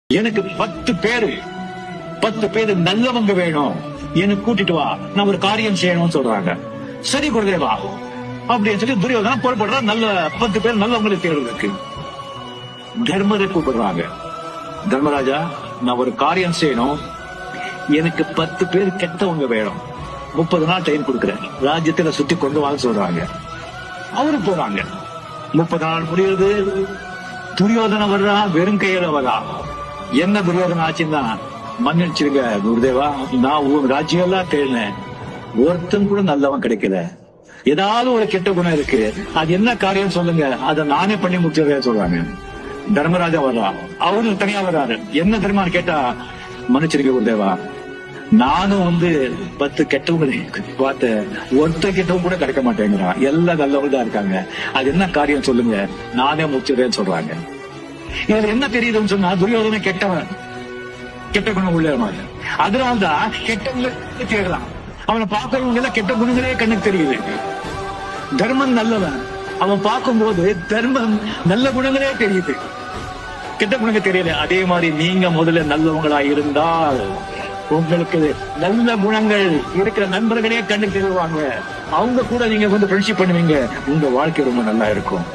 எனக்கு 10 பேரு நல்லவங்க வேணும், எனக்கு கூட்டிட்டு வா, நான் ஒரு காரியம் செய்யணும்னு சொல்றாங்க. சரி குருதேவா அப்படின்னு சொல்லி துரியோதனா புறப்படுறா. நல்ல 10 பேர் நல்லவங்களுக்கு தேர்வு இருக்கு. தர்மரை கூப்பிடுறாங்க. தர்மராஜா, நான் ஒரு காரியம் செய்யணும், எனக்கு 10 பேர் கெட்டவங்க வேணும், 30 நாள் டைம் கொடுக்குறேன், ராஜ்யத்துல சுத்தி கொண்டு வாங்க சொல்றாங்க. அவரு போறாங்க. 30 நாள் முடியுது. துரியோதன வர்றா, வெறும் கையில வரா. என்ன துரியோதன ஆச்சுன்னா, மன்னிச்சிருங்க குருதேவா, நான் உன் ராஜ்யம் எல்லாம் தேடினேன், ஒருத்தன் கூட நல்லவன் கிடைக்கல, ஏதாவது ஒரு கெட்ட குணம் இருக்கு, அது என்ன காரியம் சொல்லுங்க, அதை நானே பண்ணி முடிச்சிருக்கேன் சொல்றாங்க. தர்மராஜா வர்றா. அவரு தனியா வர்றாரு. என்ன தெரியுமான்னு கேட்டா, மன்னிச்சிருக்க குருதேவா, நானும் 10 கெட்டவங்க பார்த்து ஒருத்தர் கெட்டவங்க கூட கிடைக்க மாட்டேங்கிறான், எல்லாம் நல்லவங்க தான் இருக்காங்க, அது என்ன காரியம் சொல்லுங்க, நானே முடிச்சிருக்கேன்னு சொல்றாங்க. இதுல என்ன தெரியுதுன்னு சொன்னா, துரியோதன கெட்டவன், கெட்ட குணம் உள்ளவன். அதனால்தான் கெட்டவங்களை தேடலாம். அவனை பார்க்கறவங்க எல்லாம் கெட்ட குணங்களே கண்ணுக்கு தெரியுது. தர்மன் நல்லவன், அவன் பார்க்கும்போது தர்மம் நல்ல குணங்களே தெரியுது, கெட்ட குணங்கள் தெரியல. அதே மாதிரி நீங்க முதல்ல நல்லவங்களா இருந்தால் உங்களுக்கு நல்ல குணங்கள் இருக்கிற நண்பர்களே கண்ணுக்கு தெரிவாங்க. அவங்க கூட நீங்க ஃப்ரெண்ட்ஷிப் பண்ணுவீங்க, உங்க வாழ்க்கை ரொம்ப நல்லா இருக்கும்.